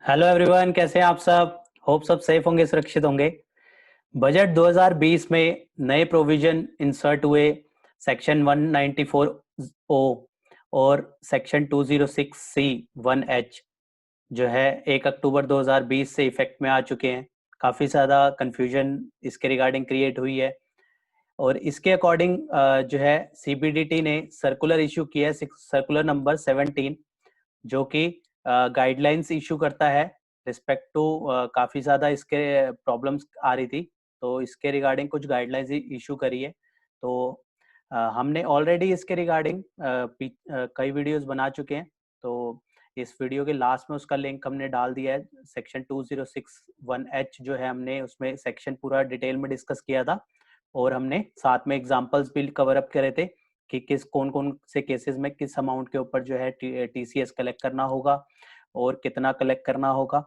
Hello everyone, कैसे हैं आप सब। होप सब सेफ होंगे, सुरक्षित होंगे। बजट 2020 में नए प्रोविजन इंसर्ट हुए। सेक्शन 194 ओ और सेक्शन 206 सी 1H जो है 1 अक्टूबर 2020 से इफेक्ट में आ चुके हैं। काफ़ी ज़्यादा कन्फ्यूजन इसके रिगार्डिंग क्रिएट हुई है और इसके अकॉर्डिंग जो है सीबीडीटी ने सर्कुलर इशू किया है, सर्कुलर नंबर 17, जो कि गाइडलाइंस इशू करता है रिस्पेक्ट टू काफ़ी ज़्यादा इसके प्रॉब्लम्स आ रही थी। तो इसके रिगार्डिंग कुछ गाइडलाइंस इशू करी है। तो हमने ऑलरेडी इसके रिगार्डिंग कई वीडियोस बना चुके हैं। तो इस वीडियो के लास्ट में उसका लिंक हमने डाल दिया है। सेक्शन 2061H जो है, हमने उसमें सेक्शन पूरा डिटेल में डिस्कस किया था और हमने साथ में एग्जांपल्स भी कवर अप करे थे कि किस कौन कौन से केसेस में किस अमाउंट के ऊपर जो है टीसीएस कलेक्ट करना होगा और कितना कलेक्ट करना होगा।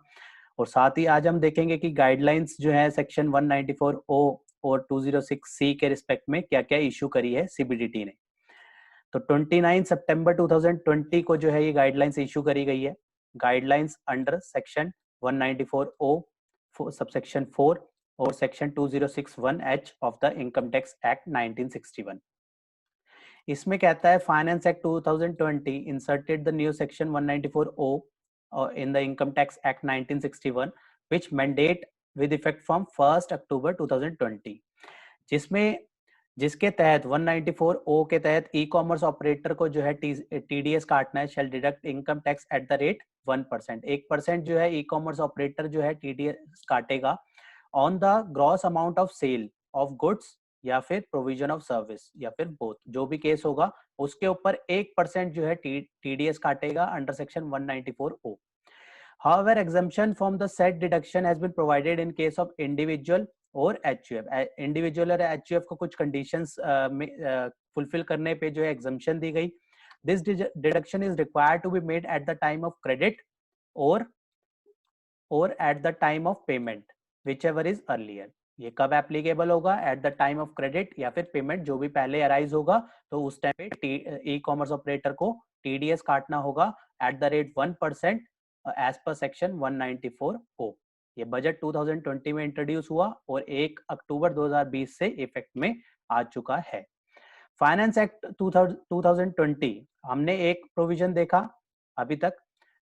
और साथ ही आज हम देखेंगे कि गाइडलाइंस जो है सेक्शन 194 ओ और 206 सी के रिस्पेक्ट में क्या क्या इशू करी है सीबीडीटी ने। तो 29 सितंबर 2020 को जो है ये गाइडलाइंस इशू करी गई है। गाइडलाइंस अंडर सेक्शन 194 ओ सबसेक्शन 4 और section 2061H of the income tax act 1961। इसमें कहता है finance act 2020 inserted the new section 194O in the income tax act 1961 which mandate with effect from 1st October 2020, जिसके तहत 194O के तहत ई commerce operator को जो है टीडीएस काटना है, shall deduct income tax at the rate 1%। 1% जो है ई कॉमर्स ऑपरेटर जो है टीडीएस काटेगा on the gross amount of sale of goods या फिर प्रोविजन ऑफ सर्विस या फिर बोथ, जो भी केस होगा उसके ऊपर 1% जो है टीडीएस काटेगा under section 194O। However, exemption from the said deduction has been provided in case of individual और एचयूएफ। इंडिविजुअल और एचयूएफ को कुछ कंडीशंस में फुलफिल करने पे जो है एग्जम्पशन दी गई। This deduction is required to be made at the time of credit और at the time of payment, whichever is earlier. ये कब एप्लीकेबल होगा? At the time of credit या फिर पेमेंट, जो भी पहले अराइज होगा तो उस टाइम पे ई कॉमर्स ऑपरेटर को टीडीएस काटना होगा at the rate 1% as per section 194O। ये बजट 2020 में इंट्रोड्यूस हुआ और 1 अक्टूबर 2020 से इफेक्ट में आ चुका है। फाइनेंस एक्ट 2020 हमने एक प्रोविजन देखा अभी तक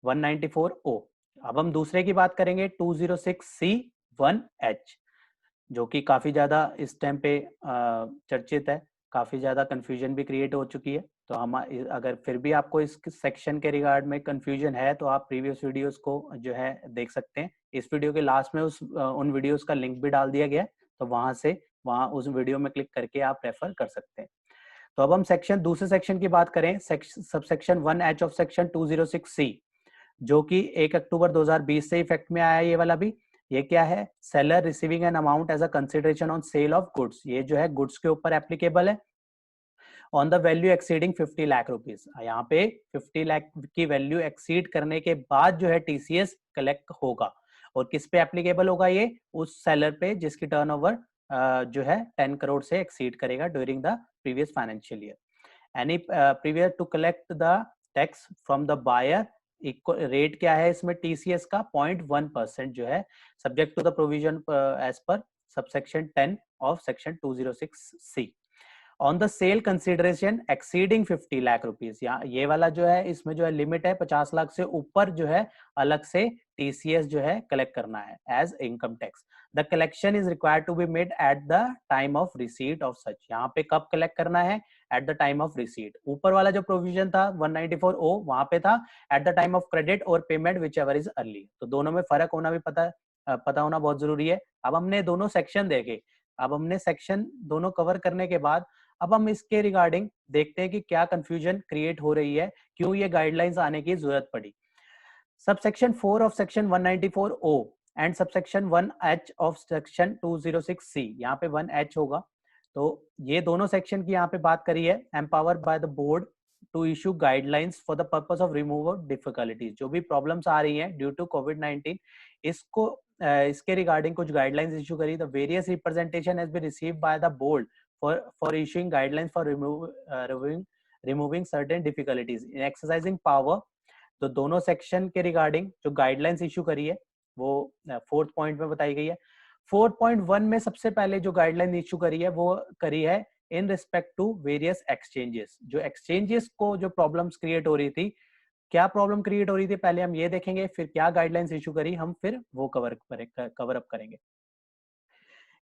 194O। अब हम दूसरे की बात करेंगे 206C1H, जो कि काफी ज्यादा इस टाइम पे चर्चित है। काफी ज्यादा कंफ्यूजन भी क्रिएट हो चुकी है। तो हम अगर फिर भी आपको इस सेक्शन के रिगार्ड में कंफ्यूजन है तो आप प्रीवियस वीडियोस को जो है देख सकते हैं। इस वीडियो के लास्ट में उन वीडियोस का लिंक भी डाल दिया गया है, तो वहां उस वीडियो में क्लिक करके आप रेफर कर सकते हैं। तो अब हम दूसरे सेक्शन की बात करें, subsection 1H of section 206C, जो कि 1 अक्टूबर 2020 से इफेक्ट में आया। ये वाला भी, ये क्या है? Seller receiving an amount as a consideration on sale of goods. ये जो है गुड्स के ऊपर एप्लीकेबल है on the value exceeding 50 lakh rupees. यहाँ पे 50 लाख की वैल्यू एक्सीड करने के बाद जो है टीसीएस कलेक्ट होगा। और किस पे एप्लीकेबल होगा? ये उस सेलर पे जिसकी टर्नओवर जो है 10 करोड़ से एक्सीड करेगा during the previous financial year. Any previous to collect the tax from the buyer, rate क्या है इसमें टीसीएस का? 0.1% जो है, subject to the provision as per subsection 10 of section 206C on the sale consideration exceeding 50 lakh rupees. यहाँ ये वाला जो है, इसमें जो है लिमिट है 50 लाख से ऊपर जो है अलग से टीसीएस जो है कलेक्ट करना है as income tax. The collection is required to be made at the time of receipt of such. यहाँ पे कब कलेक्ट करना है? At the time of receipt. ऊपर वाला जो प्रोविजन था 194O, वहां पे था at the time of credit और payment whichever is early. तो दोनों में फर्क होना भी पता होना बहुत जरूरी है। अब हमने दोनों सेक्शन देखे, अब हमने सेक्शन दोनों कवर करने के बाद अब हम इसके रिगार्डिंग देखते हैं कि क्या कंफ्यूजन क्रिएट हो रही है, क्यों ये गाइडलाइंस आने की जरूरत पड़ी। Subsection 4 of section 194O and subsection 1H of section 206C, यहाँ पे 1H होगा। तो ये दोनों सेक्शन की यहाँ पे बात करी है। Empowered by the board to issue guidelines for the purpose of remove difficulties. जो भी प्रॉब्लम्स आ रही हैं ड्यू टू कोविड-19, इसके रिगार्डिंग कुछ गाइडलाइंस इशू करी। The various representation has been received by the board for issuing guidelines for removing certain difficulties in exercising power तो दोनों section के रिगार्डिंग जो गाइडलाइंस इशू करी है वो 4th पॉइंट में बताई गई है। 4.1 में सबसे पहले जो गाइडलाइन इशू करी है वो करी है in respect to various exchanges. जो एक्सचेंजेस को जो प्रॉब्लम्स क्रिएट हो रही थी, क्या प्रॉब्लम क्रिएट हो रही थी पहले हम ये देखेंगे, फिर क्या गाइडलाइंस इशू करी हम फिर वो कवर अप करेंगे।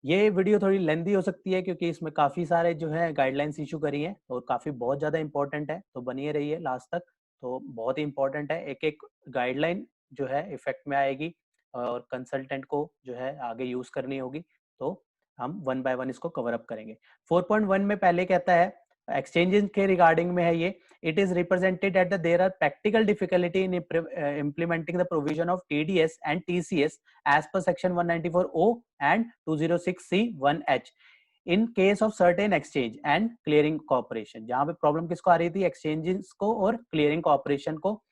ये वीडियो थोड़ी लेंदी हो सकती है क्योंकि इसमें काफी सारे जो है गाइडलाइंस इशू करी हैं और काफी बहुत ज्यादा इंपॉर्टेंट है, तो बनिए रहिए लास्ट तक। तो बहुत ही इंपॉर्टेंट है, एक एक गाइडलाइन जो है इफेक्ट में आएगी और कंसल्टेंट को जो है आगे यूज करनी होगी, तो हम वन बाय वन इसको कवर अप करेंगे। 4.1 में पहले कहता है एक्सचेंजेस के रिगार्डिंग में है ये, it is represented that there are practical difficulty in implementing the provision of TDS and TCS as per section 194O and 206C1H in case of certain exchange and clearing corporation। जहां पे problem किसको आ रही थी, exchanges को और clearing corporation को।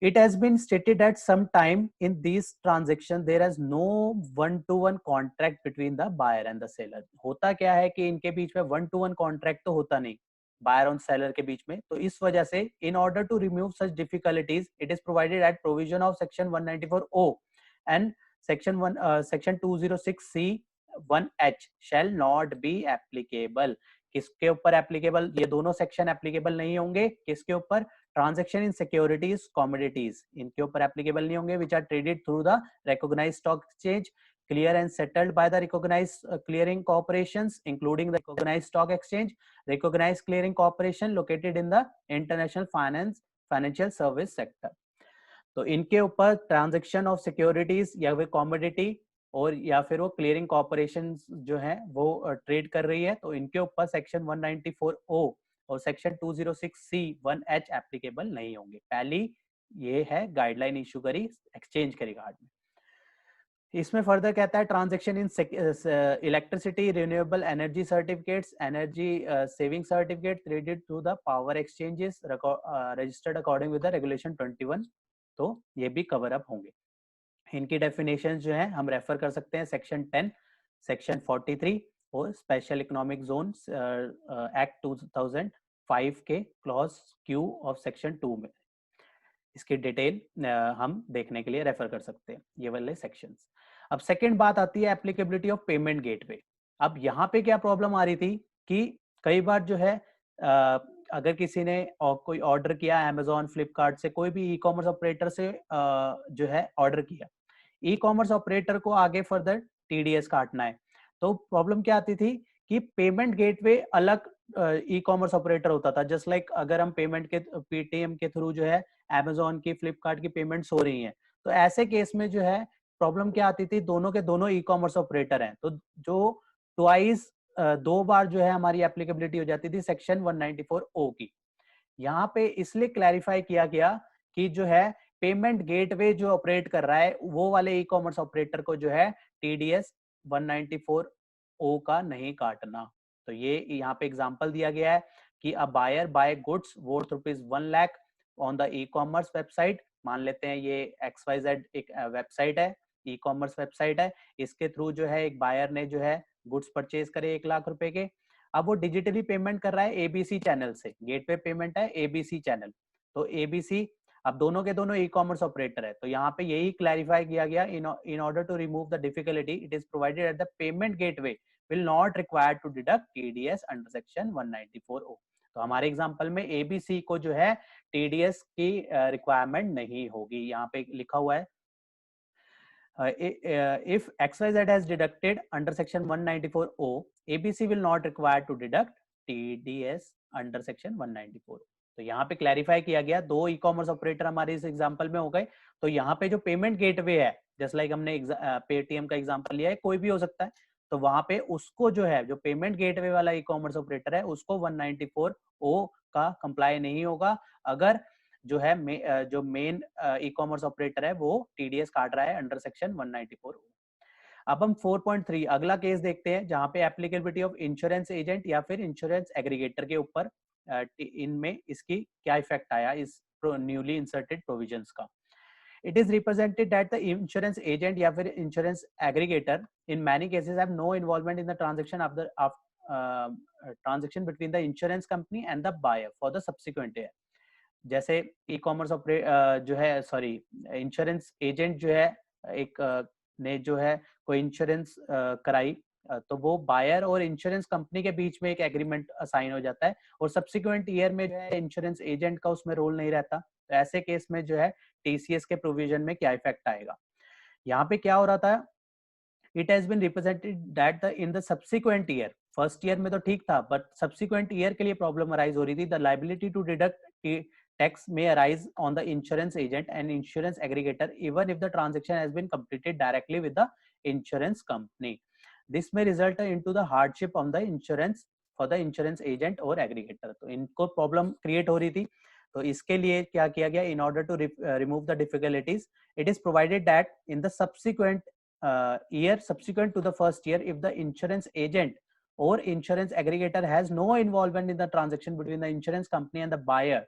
It has been stated that sometime in these transactions there is no one-to-one contract between the buyer and the seller। होता क्या है कि इनके बीच में one-to-one contract तो होता नहीं बायर और सेलर के बीच में, तो इस वजह से in order to remove such difficulties it is provided at provision of section 194O and section 206C1H shall not be applicable. किसके ऊपर एप्लीकेबल, ये दोनों सेक्शन एप्लीकेबल नहीं होंगे, किसके ऊपर, ट्रांजैक्शन इन सिक्योरिटीज कमोडिटीज, इनके ऊपर एप्लीकेबल नहीं होंगे which are traded through the recognised stock exchange clear and settled by the recognized clearing corporations including the recognized stock exchange, recognized clearing corporation located in the international financial service sector। तो इनके ऊपर transaction of securities या फिर commodity और या फिर वो clearing corporation जो है वो ट्रेड कर रही है, तो इनके ऊपर सेक्शन 194O और सेक्शन 206C1H एप्लीकेबल नहीं होंगे। पहली ये है गाइडलाइन इशू करी एक्सचेंज के रिगार्ड में। इसमें फर्दर कहता है transaction in electricity, renewable energy certificates, energy saving certificate traded through the power exchanges registered according with the regulation 21, तो ये भी कवर अप होंगे। इनकी डेफिनेशन जो है हम रेफर कर सकते हैं सेक्शन 10, सेक्शन 43 और स्पेशल इकोनॉमिक जोन एक्ट 2005 के क्लॉज Q ऑफ सेक्शन 2 में। इसकी डिटेल हम देखने के लिए रेफर कर सकते हैं ये वाले सेक्शंस। अब सेकंड बात आती है एप्लीकेबिलिटी ऑफ पेमेंट गेटवे। अब यहाँ पे क्या प्रॉब्लम आ रही थी कि कई बार जो है अगर किसी ने कोई ऑर्डर किया अमेजोन, फ्लिपकार्ट से, कोई भी ई कॉमर्स ऑपरेटर से जो है ऑर्डर किया, ई कॉमर्स ऑपरेटर को आगे फर्दर टीडीएस काटना है, तो प्रॉब्लम क्या आती थी कि पेमेंट गेटवे अलग ई कॉमर्स ऑपरेटर होता था। जस्ट लाइक अगर हम पेमेंट के पेटीएम के थ्रू जो है अमेजोन की, फ्लिपकार्ट की पेमेंट्स हो रही हैं, तो ऐसे केस में जो है प्रॉब्लम क्या आती थी, दोनों के दोनों ई कॉमर्स ऑपरेटर हैं, तो जो ट्वाइस दो बार जो है हमारी एप्लीकेबिलिटी हो जाती थी सेक्शन 194O की। यहाँ पे इसलिए क्लैरिफाई किया गया कि जो है पेमेंट गेटवे जो ऑपरेट कर रहा है वो वाले ई कॉमर्स ऑपरेटर को जो है टीडीएस 194O का नहीं काटना। तो ये यहाँ पे एग्जांपल दिया गया है कि a buyer buy goods worth ₹1 lakh on the e commerce website. मान लेते हैं ये XYZ एक वेबसाइट है, ई कॉमर्स वेबसाइट है, इसके थ्रू जो है एक बायर ने जो है गुड्स परचेज करे 1 लाख रुपए के। अब वो डिजिटली पेमेंट कर रहा है एबीसी चैनल से, गेटवे पेमेंट है एबीसी चैनल, तो एबीसी अब दोनों के दोनों ई कॉमर्स ऑपरेटर है, तो यहाँ पे यही क्लैरिफाई किया गया in order to remove the difficulty it is provided at the payment gateway will not required to deduct TDS under section 194O। तो हमारे एग्जांपल में एबीसी को जो है टीडीएस की रिक्वायरमेंट नहीं होगी। यहाँ पे लिखा हुआ है if XYZ has deducted under section 194O, ABC will not require to deduct TDS under section 194O। तो यहाँ पे क्लैरिफाई किया गया, दो ई कॉमर्स ऑपरेटर हमारे इस एग्जांपल में हो गए, तो यहाँ पे जो पेमेंट गेटवे है, जस्ट लाइक हमने पेटीएम का एग्जांपल लिया है, कोई भी हो सकता है, तो वहां पे उसको जो है जो पेमेंट गेटवे वाला ई कॉमर्स ऑपरेटर है उसको 194O का कंप्लाई नहीं होगा अगर जो है जो मेन ई कॉमर्स ऑपरेटर है वो टीडीएस काट रहा है अंडर सेक्शन 194। अब हम 4.3 अगला केस देखते हैं जहां पे एप्लीकेबिलिटी ऑफ इंश्योरेंस एजेंट या फिर इंश्योरेंस एग्रीगेटर के ऊपर इनमें इसकी क्या इफेक्ट आया इस न्यूली इंसर्टेड प्रोविजंस का। It is represented that the insurance agent या फिर insurance aggregator in many cases have no involvement in the transaction of the transaction between the insurance company and the buyer for the subsequent year। जैसे e commerce जो है, sorry, insurance agent जो है, एक ने जो है कोई इंश्योरेंस कराई, तो वो बायर और इंश्योरेंस कंपनी के बीच में एक एग्रीमेंट असाइन हो जाता है, और सब्सिक्वेंट ईयर में जो है इंश्योरेंस एजेंट का उसमें रोल नहीं रहता। तो ऐसे केस में जो है टीसीएस के प्रोविजन में क्या इफेक्ट आएगा? यहाँ पे क्या हो रहा था, it has been represented that the in the subsequent year, first year में तो ठीक था, बट सब्सिक्वेंट ईयर के लिए प्रॉब्लम अराइज हो रही थी। The liability to deduct tax may arise on the insurance agent and insurance aggregator even if the transaction has been completed directly with the insurance company. This may result into the hardship on the insurance for the insurance agent or aggregator. तो इनको problem create हो रही थी। तो इसके लिए क्या किया गया, in order to remove the difficulties, it is provided that in the subsequent year subsequent to the first year, if the insurance agent or insurance aggregator has no involvement in the transaction between the insurance company and the buyer,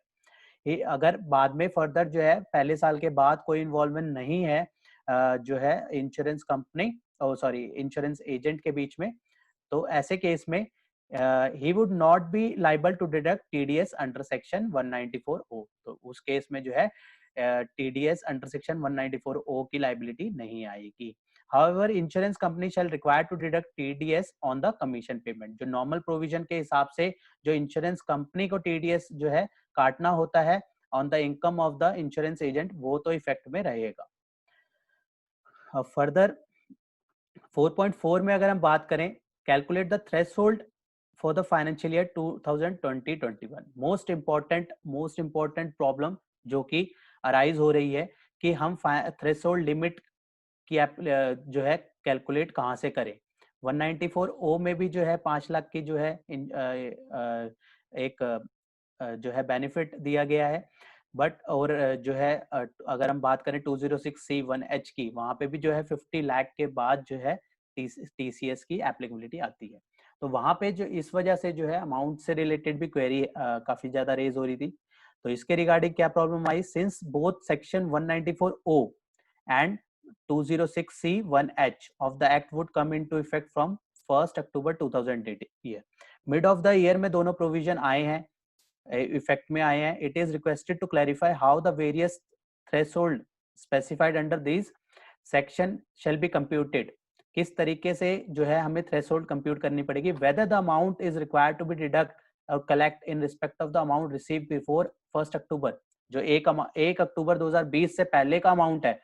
अगर बाद में further जो है पहले साल के बाद कोई इन्वॉल्वमेंट नहीं है जो है इंश्योरेंस कंपनी और सॉरी इंश्योरेंस एजेंट के बीच में, तो ऐसे केस में he would not be liable to deduct TDS under section 194O। तो उस केस में जो है TDS under section 194O की लाइबिलिटी नहीं आएगी। However, insurance company shall require to deduct TDS on the commission payment। जो नॉर्मल प्रोविजन के हिसाब से जो इंश्योरेंस कंपनी को TDS जो है काटना होता है on the income of the insurance agent, वो तो इफेक्ट में रहेगा। फर्दर 4.4 में अगर हम बात करें, calculate the threshold for the financial year 2020-21। Most important problem जो कि अराइज हो रही है कि हम थ्रेशोल्ड लिमिट की जो है कैलकुलेट कहाँ से करें। 194O में भी जो है 5 लाख की जो है एक जो है बेनिफिट दिया गया है, बट और जो है अगर हम बात करें 206C1H की, वहां पे भी जो है 50 लाख के बाद जो है टीसीएस की एप्लीकेबिलिटी आती है। तो वहां पे जो इस वजह से जो है अमाउंट से रिलेटेड भी क्वेरी काफी ज्यादा रेज हो रही थी। तो इसके रिगार्डिंग क्या problem I, since both section 194O and 206C1H of the act would come into effect from 1st October 2008 year. Mid of the year में दोनों प्रोविजन आए हैं, इफेक्ट में आए हैं। It is requested to clarify how the various threshold specified under this section shall be computed. किस तरीके से जो है हमें थ्रेशोल्ड कंप्यूट करनी पड़ेगी, whether the amount is required to be deduct और collect in respect of the amount receive before 1 October. जो 1 अक्टूबर 2020 से पहले का अमाउंट है,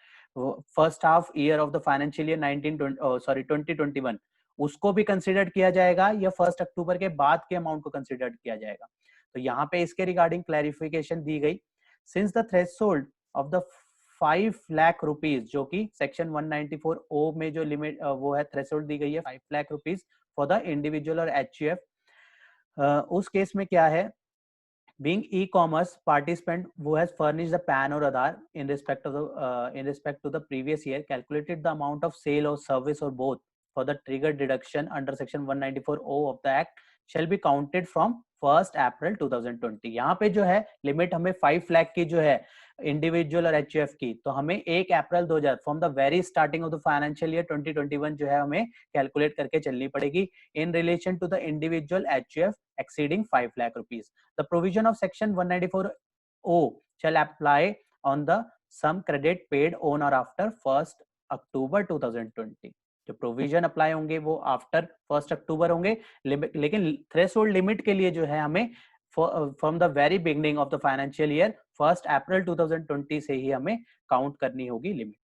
first half year of the financial year 2021, उसको भी कंसिडर किया जाएगा या 1 अक्टूबर के बाद के अमाउंट को कंसिडर किया जाएगा। तो यहाँ पे इसके रिगार्डिंग क्लैरिफिकेशन दी गई। Since the threshold of the 5 lakh rupees, जो कि सेक्शन 194O में जो लिमिट वो है थ्रेशोल्ड दी गई है 5 lakh rupees for the individual और एचयूएफ, उस केस में क्या है, being e-commerce participant who has furnished the PAN or Aadhaar in respect to the previous year, calculated the amount of sale or service or both for the trigger deduction under section 194O of the act shall be counted from 1st April 2020। यहाँ पे जो है limit हमें 5 लाख की जो है individual और HUF की, तो हमें 1 April 2000 from the very starting of the financial year 2021 जो है हमें कैलकुलेट करके चलनी पड़ेगी in relation to the individual HUF exceeding 5 lakh rupees. The provision of section 194O shall apply on the sum credit paid on or after 1st October 2020। जो provision apply होंगे वो after 1st अक्टूबर होंगे, लेकिन threshold limit के लिए जो है हमें from the very beginning of the financial year 1st अप्रैल 2020 से ही हमें काउंट करनी होगी लिमिट।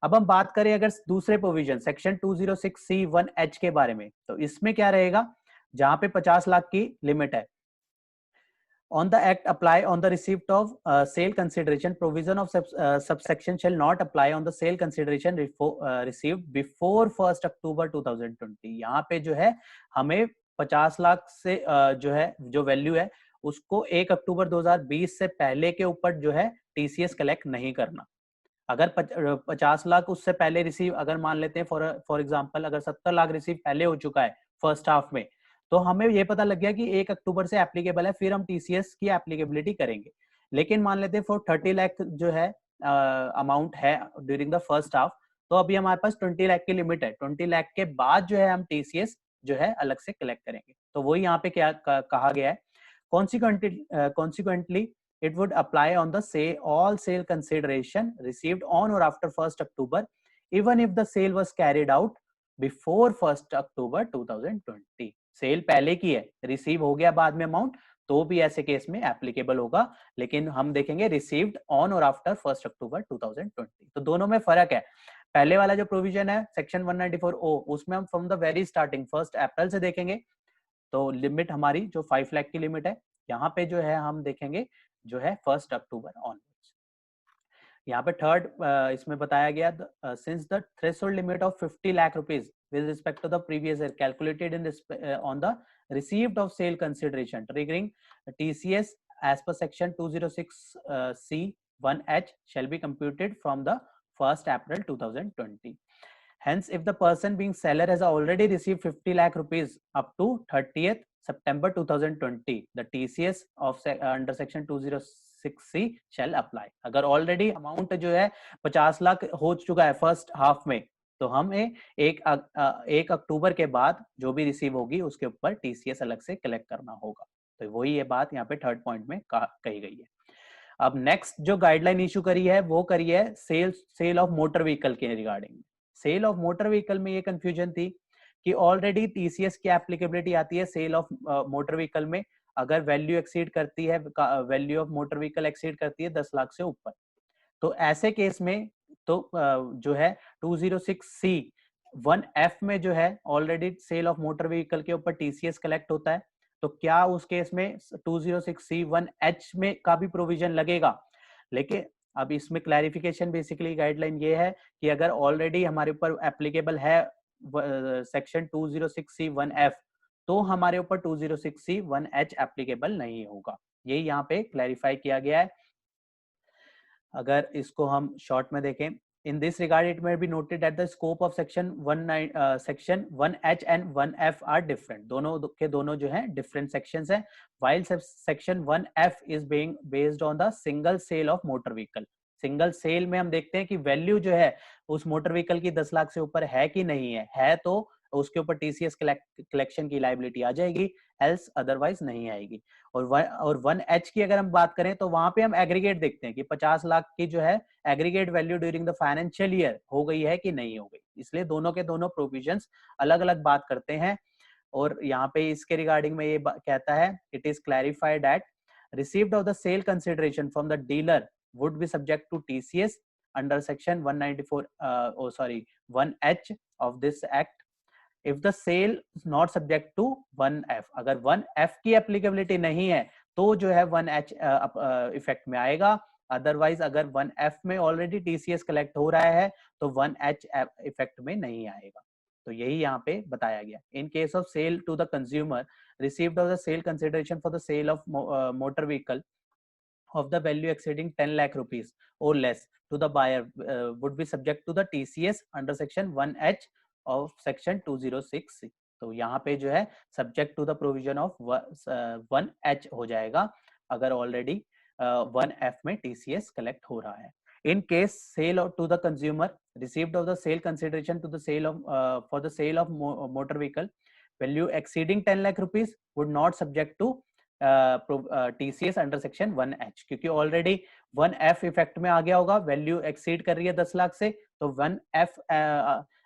अब हम बात करें अगर दूसरे प्रोविजन सेक्शन 206C1H के बारे में, तो इसमें क्या रहेगा, जहां पे 50 लाख की लिमिट है। On the act apply on the receipt of sale consideration, provision of subsection shall not apply on the sale consideration received before 1st October 2020। यहाँ पे जो है हमें 50 लाख से जो है जो वैल्यू है उसको 1 अक्टूबर 2020 से पहले के ऊपर जो है टीसीएस कलेक्ट नहीं करना। अगर 50 लाख उससे पहले रिसीव, अगर मान लेते हैं फॉर एग्जांपल अगर 70 लाख रिसीव पहले हो चुका है फर्स्ट हाफ में, तो हमें ये पता लग गया कि 1 अक्टूबर से एप्लीकेबल है, फिर हम टीसीएस की एप्लीकेबिलिटी करेंगे। लेकिन मान लेते हैं फॉर 30 लाख जो है अमाउंट है ड्यूरिंग द फर्स्ट हाफ, तो अभी हमारे पास 20 लाख की लिमिट है, 20 लाख के बाद जो है हम टीसीएस जो है अलग से कलेक्ट करेंगे। तो वही यहाँ पे क्या कहा गया है, consequently it would apply on the say all sale consideration received on or after 1st October even if the sale was carried out before 1st October 2020. Cell पहले की है, रिसीव हो गया बाद में अमाउंट, तो भी ऐसे केस में एप्लीकेबल होगा, लेकिन हम देखेंगे रिसीव्ड ऑन और आफ्टर 1st October 2020. तो दोनों में फर्क है. पहले वाला जो प्रोविजन है सेक्शन 194O, उसमें हम फ्रॉम द वेरी स्टार्टिंग 1 अप्रैल से देखेंगे, तो लिमिट हमारी जो 5 लाख की लिमिट है, यहाँ पे जो है हम देखेंगे जो है 1 अक्टूबर ऑनवर्ड्स. यहाँ पे थर्ड इसमें बताया गया since the threshold limit of 50 lakh rupees with respect to the previous year calculated in on the received of sale consideration triggering TCS as per section 206C1H shall be computed from the 1st April 2020. Hence, if the person being seller has already received 50 lakh rupees up to 30th September 2020, the TCS of under section 206C shall apply. अगर already amount जो है 50 लाख हो चुका है first half में, तो हमें 1 अक्टूबर के बाद जो भी रिसीव होगी उसके ऊपर टीसीएस अलग से कलेक्ट करना होगा. तो वही ये बात यहाँ पे थर्ड पॉइंट में कही गई है. अब नेक्स्ट जो गाइडलाइन इशू करी है वो करी है सेल ऑफ मोटर व्हीकल के regarding. Sale of motor vehicle में ये कंफ्यूजन थी कि ऑलरेडी टीसीएस की एप्लीकेबिलिटी आती है सेल ऑफ मोटर व्हीकल में अगर वैल्यू एक्सीड करती है, value of motor vehicle exceed करती है 10 लाख से ऊपर. तो ऐसे केस में तो जो है 206C1F में जो है already sale of motor vehicle के ऊपर टीसीएस कलेक्ट होता है. तो क्या उस केस में 206C1H में का भी प्रोविजन लगेगा? लेकिन अब इसमें क्लैरिफिकेशन बेसिकली गाइडलाइन ये है कि अगर ऑलरेडी हमारे ऊपर एप्लीकेबल है सेक्शन 206C1F, तो हमारे ऊपर 206C1H एप्लीकेबल नहीं होगा. ये यहाँ पे क्लैरिफाई किया गया है. अगर इसको हम शॉर्ट में देखें, in this regard it may be noted that the scope of section 1H and 1F are different. दोनों के दोनों जो हैं different sections हैं. While section 1F is being based on the single sale of motor vehicle. Single sale में हम देखते हैं कि वैल्यू जो है उस मोटर व्हीकल की 10 लाख से ऊपर है कि नहीं है तो उसके ऊपर टीसीएस कलेक्शन की लायबिलिटी आ जाएगी, एल्स अदरवाइज नहीं आएगी. और 1H की अगर हम बात करें तो वहां पे हम एग्रीगेट देखते हैं कि 50 लाख की जो है aggregate value during the financial year हो गई है कि नहीं हो गई. इसलिए दोनों के दोनों प्रोविजंस अलग अलग बात करते हैं. और यहाँ पे इसके रिगार्डिंग में ये कहता है, it is clarified that received of the sale consideration from the dealer would be subject to TCS under section 1H of this act if the sale is not subject to 1F. अगर 1F की applicability नहीं है तो जो है 1H effect में आएगा. Otherwise अगर 1F में ऑलरेडी TCS कलेक्ट हो रहा है तो 1H इफेक्ट में नहीं आएगा. तो यही यहाँ पे बताया गया. In case of sale to the consumer received of the sale consideration for the sale of motor vehicle of the value exceeding 10 lakh rupees or less to the buyer would be subject to the TCS under section 1H of section 206C. तो यहाँ पे जो है subject to the provision of 1H हो जाएगा अगर already 1F में TCS collect हो रहा है. In case sale to the consumer received of the sale consideration to the sale of for the sale of motor vehicle value exceeding 10 lakh rupees would not subject to TCS under section 1H, क्योंकि already 1F effect में आ गया होगा. Value exceed कर रही है 10 लाख से तो 1F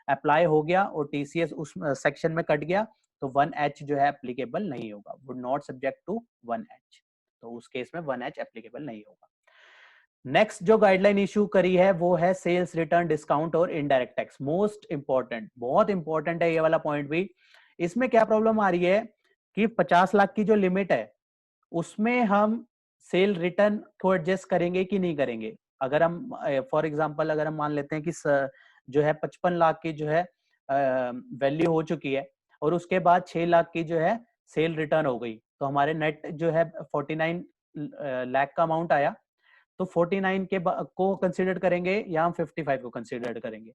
apply हो गया और TCS उस सेक्शन में कट गया तो 1H जो है एप्लीकेबल नहीं होगा. Would not subject to 1H. तो उस केस में 1H एप्लीकेबल नहीं होगा. नेक्स्ट जो गाइडलाइन इशू करी है वो है सेल्स रिटर्न डिस्काउंट और इनडायरेक्ट टैक्स. मोस्ट इंपॉर्टेंट, बहुत इंपॉर्टेंट है ये वाला पॉइंट भी. इसमें क्या प्रॉब्लम आ रही है कि 50 लाख की जो लिमिट है उसमें हम सेल रिटर्न को एडजस्ट करेंगे कि नहीं करेंगे. अगर हम फॉर एग्जांपल अगर हम मान लेते हैं कि जो है 55 लाख की जो है वैल्यू हो चुकी है और उसके बाद 6 लाख की जो है सेल रिटर्न हो गई तो हमारे नेट जो है 49 लाख का अमाउंट आया. तो 49 के को कंसीडर करेंगे या हम 55 को कंसीडर करेंगे.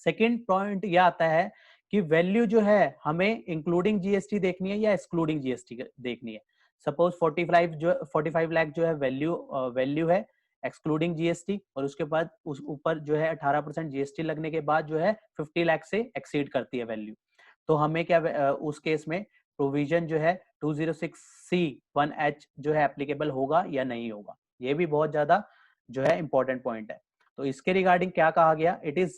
सेकंड पॉइंट ये आता है कि वैल्यू जो है हमें इंक्लूडिंग जीएसटी देखनी है या एक्सक्लूडिंग जीएसटी देखनी है. सपोज 45 लाख जो है वैल्यू है एक्सक्लूडिंग जीएसटी और उसके बाद उस ऊपर जो है 18% जीएसटी लगने के बाद जो है 50 लाख से एक्सीड करती है वैल्यू. तो हमें क्या उस केस में प्रोविजन जो है 206C1H जो है एप्लीकेबल होगा या नहीं होगा। ये भी बहुत ज्यादा जो है इंपॉर्टेंट पॉइंट है। तो इसके रिगार्डिंग क्या कहा गया, it is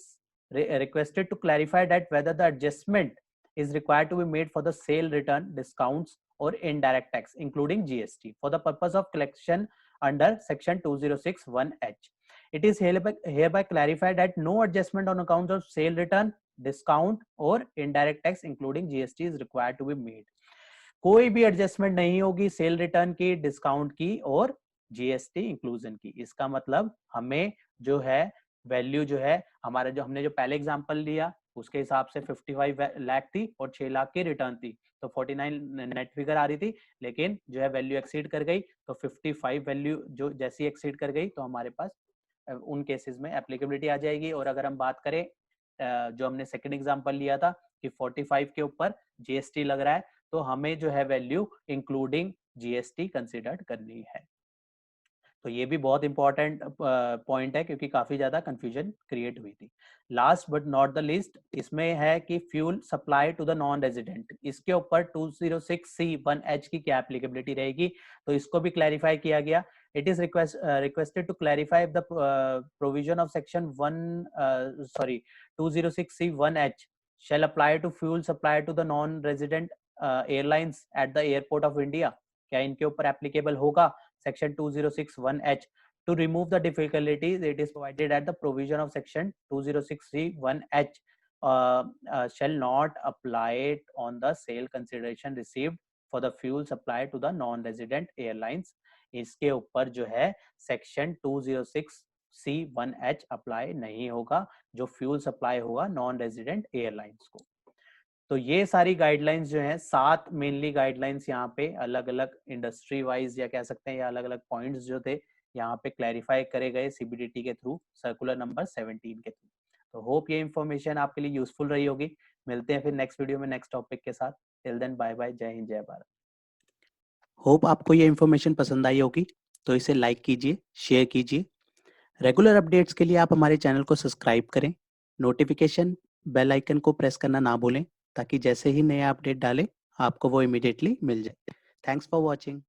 requested to clarify that whether the adjustment is required to be made for the sale return, discounts or indirect tax including GST for the purpose of collection under section 2061H. It is hereby clarified that no adjustment on account of sale return, discount or indirect tax including GST is required to be made. कोई भी adjustment नहीं होगी cell return की, discount की और GST inclusion की। इसका मतलब हमें जो है वैल्यू जो है हमारा, जो हमने जो पहले एग्जांपल लिया उसके हिसाब से 55 लाख थी और 6 लाख की रिटर्न थी, तो 49 नेट फिगर आ रही थी, लेकिन जो है वैल्यू एक्सीड कर गई तो 55 वैल्यू जो जैसी एक्सीड कर गई तो हमारे पास उन केसेस में एप्लीकेबिलिटी आ जाएगी। और अगर हम बात करें जो हमने सेकंड एग्जांपल लिया था कि 45 के ऊपर जीएसटी लग रहा है, तो हमें जो है वैल्यू इंक्लूडिंग जीएसटी कंसीडर करनी है। तो ये भी बहुत इंपॉर्टेंट पॉइंट है क्योंकि काफी ज्यादा कंफ्यूजन क्रिएट हुई थी। Last but not the list इसमें है कि fuel supply to the non resident, इसके ऊपर 206C1H की क्या एप्लीकेबिलिटी रहेगी, तो इसको भी क्लैरिफाई किया गया। It is requested to clarify if the provision of section 206C1H shall apply to fuel supplied to the non-resident airlines at the airport of India। क्या इनके ऊपर एप्लीकेबल होगा section 2061H? To remove the difficulties, it is provided that the provision of section 206C1H shall not apply it on the sale consideration received for the fuel supplied to the non-resident airlines। इसके ऊपर जो है section 206C1H apply नहीं होगा जो fuel supply होगा non resident airlines को। तो ये सारी गाइडलाइंस जो हैं, 7 मेनली गाइडलाइंस यहाँ पे अलग अलग इंडस्ट्री वाइज या कह सकते हैं या अलग अलग पॉइंट्स जो थे यहाँ पे क्लैरिफाई करे गए सीबीडीटी के थ्रू, सर्कुलर नंबर 17 के थ्रू। तो होप ये इन्फॉर्मेशन आपके लिए यूजफुल रही होगी। मिलते हैं फिर नेक्स्ट वीडियो में नेक्स्ट टॉपिक के साथ। टिल देन बाय बाय, जय हिंद जय भारत। होप आपको ये इन्फॉर्मेशन पसंद आई होगी, तो इसे लाइक कीजिए, शेयर कीजिए। रेगुलर अपडेट्स के लिए आप हमारे चैनल को सब्सक्राइब करें, नोटिफिकेशन बेल आइकन को प्रेस करना ना भूलें ताकि जैसे ही नया अपडेट डालें आपको वो इमीडिएटली मिल जाए। Thanks for watching.